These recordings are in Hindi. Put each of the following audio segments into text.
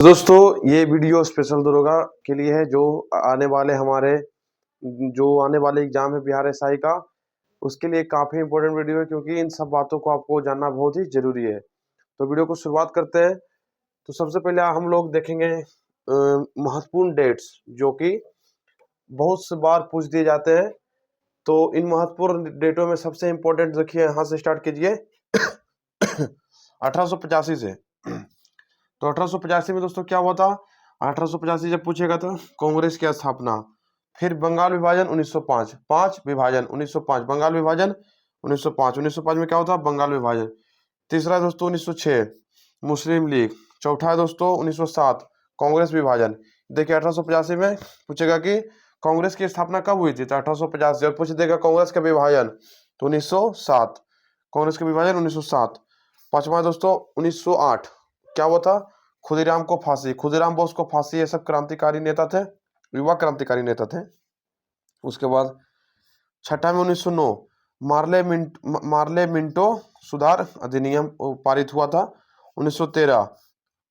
दोस्तों ये वीडियो स्पेशल दरोगा के लिए है जो आने वाले हमारे जो आने वाले एग्जाम है बिहार एसआई का, उसके लिए काफ़ी इंपॉर्टेंट वीडियो है क्योंकि इन सब बातों को आपको जानना बहुत ही जरूरी है। तो वीडियो को शुरुआत करते हैं। तो सबसे पहले हम लोग देखेंगे महत्वपूर्ण डेट्स जो कि बहुत से बार पूछ दिए जाते हैं। तो इन महत्वपूर्ण डेटों में सबसे इम्पोर्टेंट देखिए, यहाँ से स्टार्ट कीजिए 1885 से। तो 1885 में दोस्तों क्या हुआ था? 1885 जब पूछेगा तो कांग्रेस की स्थापना, फिर बंगाल विभाजन 1905, पांच विभाजन 1905, बंगाल विभाजन 1905, 1905 में क्या होता है? बंगाल विभाजन। तीसरा है दोस्तों 1906 मुस्लिम लीग। चौथा है दोस्तों 1907 कांग्रेस विभाजन। देखिए 1885 में पूछेगा कि कांग्रेस की स्थापना कब हुई थी, तो 1885। और पूछ देगा कांग्रेस का विभाजन, तो 1907, कांग्रेस का विभाजन 1907। पांचवा दोस्तों 1908 क्या हुआ था? खुदीराम को फांसी, खुदीराम बोस को फांसी। ये सब क्रांतिकारी नेता थे, युवा क्रांतिकारी नेता थे। उसके बाद छठा में 1909 मार्ले मिंटो सुधार अधिनियम पारित हुआ था। 1913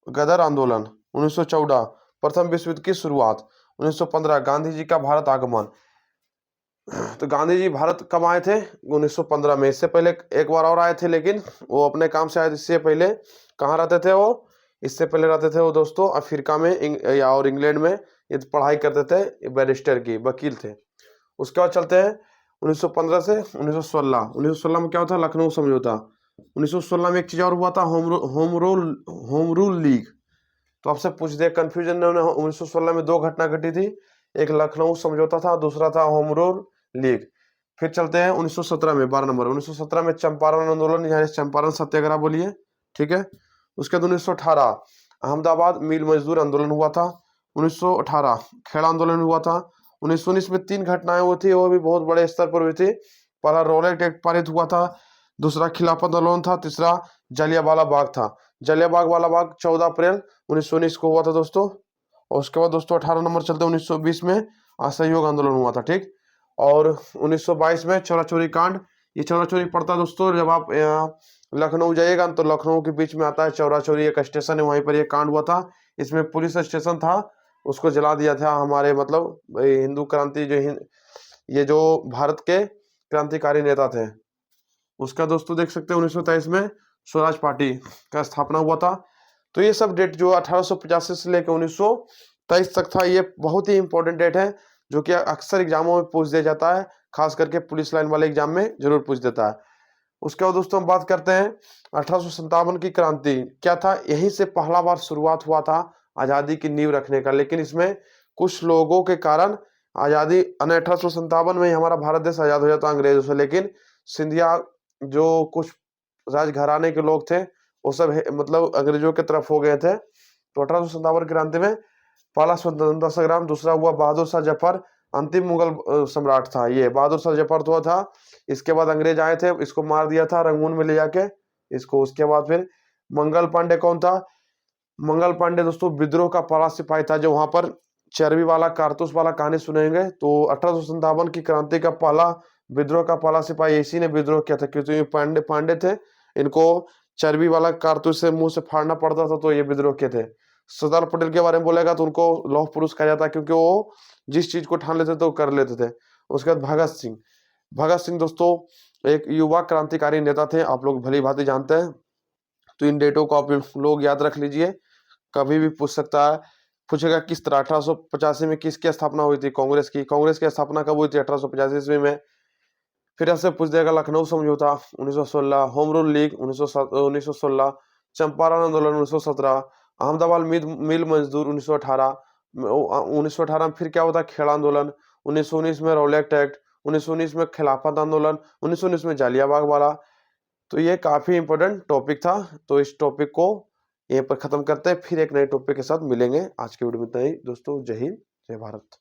गदर आंदोलन। 1914 प्रथम विश्व युद्ध की शुरुआत। 1915 गांधी जी का भारत आगमन। तो गांधी जी भारत कब आए थे? 1915 में। इससे पहले एक बार और आए थे, लेकिन वो अपने काम से आए। इससे पहले कहाँ रहते थे वो? इससे पहले रहते थे वो दोस्तों अफ्रीका में या और इंग्लैंड में। ये पढ़ाई करते थे, बैरिस्टर की वकील थे। उसके बाद चलते हैं 1915 से 1916। 1916 में क्या होता है? लखनऊ समझौता। 1916 में एक चीज और हुआ था, होम रूल लीग। तो आपसे पूछ दे कंफ्यूजन, 1916 में दो घटना घटी थी, एक लखनऊ समझौता था, दूसरा था होम रूल लीग। फिर चलते हैं 1917 में, 12 नंबर 1917 में चंपारण आंदोलन, यहाँ चंपारण सत्याग्रह बोलिए, ठीक है। उसके बाद 1918 अहमदाबाद मिल मजदूर आंदोलन हुआ था। 1918 खेड़ा आंदोलन हुआ था। 1919 में तीन घटनाएं हुई थी, वो भी बहुत बड़े स्तर पर हुई थी। पहला रॉलेट एक्ट पारित हुआ था, दूसरा खिलाफत आंदोलन था, तीसरा जलियांवाला बाग था। जलियांवाला बाग 14 अप्रैल 1919 को हुआ था दोस्तों। और उसके बाद दोस्तों 18 नंबर चलते 1920 में असहयोग आंदोलन हुआ था, ठीक। और 1922 में चौरा चोरी कांड। ये चौरा चोरी पड़ता है दोस्तों जब आप लखनऊ जाइएगा तो लखनऊ के बीच में आता है चौरा चोरी, एक स्टेशन है, वहीं पर ये कांड हुआ था। इसमें पुलिस स्टेशन था, उसको जला दिया था हमारे मतलब हिंदू क्रांति ये जो भारत के क्रांतिकारी नेता थे। उसका दोस्तों देख सकते हैं 1923 में स्वराज पार्टी का स्थापना हुआ था। तो ये सब डेट जो 1885 से लेकर 1923 तक था, ये बहुत ही इंपॉर्टेंट डेट है जो कि अक्सर एग्जामों में पूछ दिया जाता है, खास करके पुलिस लाइन वाले एग्जाम में जरूर पूछ देता है। उसके बाद दोस्तों हम बात करते हैं 1857 की क्रांति क्या था। यहीं से पहला बार शुरुआत हुआ था आज़ादी की नींव रखने का, लेकिन इसमें कुछ लोगों के कारण आज़ादी 1857 में ही हमारा भारत देश आज़ाद हो जाता अंग्रेजों से। लेकिन सिंधिया जो कुछ राजघराने के लोग थे वो सब मतलब अंग्रेजों की तरफ हो गए थे। तो 1857 क्रांति में पहला स्वतंत्रता संग्राम, दूसरा हुआ बहादुर शाह जफर, अंतिम मुगल सम्राट था ये बहादुर शाह जफर हुआ था। इसके बाद अंग्रेज आए थे, इसको मार दिया था रंगून में ले जाके इसको। उसके बाद फिर मंगल पांडे कौन था? मंगल पांडे दोस्तों विद्रोह का पहला सिपाही था, जो वहां पर चर्बी वाला कारतूस वाला कहानी सुनेंगे। तो 1857 की क्रांति का पहला विद्रोह का पहला सिपाही इसी ने विद्रोह किया था, क्योंकि पांडे थे, इनको चर्बी वाला कारतूस से मुंह से फाड़ना पड़ता था, तो ये विद्रोह किए थे। सरदार पटेल के बारे में बोलेगा तो उनको लौह पुरुष कहा जाता है, क्योंकि वो जिस चीज को ठान लेते थे वो कर लेते थे। उसके बाद भगत सिंह दोस्तों एक युवा क्रांतिकारी नेता थे, आप लोग भली भांति जानते हैं। तो इन डेटों को आप लोग याद रख लीजिए, कभी भी पूछ सकता है। पूछेगा किस तरह 1885 में किसकी स्थापना हुई थी? कांग्रेस की। कांग्रेस की स्थापना कब हुई थी? 1885 ईस्वी में। फिर आपसे पूछ देगा लखनऊ समझौता 1916, होम रूल लीग 1916, चंपारण आंदोलन 1917, अहमदाबाद मिल मजदूर 1918। 1918 में फिर क्या होता है? खेड़ा आंदोलन। 1919 में रॉलेट एक्ट। 1919 में खिलाफत आंदोलन। 1919 में जालियांवाला बाग। तो ये काफी इंपॉर्टेंट टॉपिक था। तो इस टॉपिक को यहीं पर खत्म करते हैं, फिर एक नए टॉपिक के साथ मिलेंगे। आज के वीडियो में इतना ही दोस्तों। जय हिंद, जय भारत।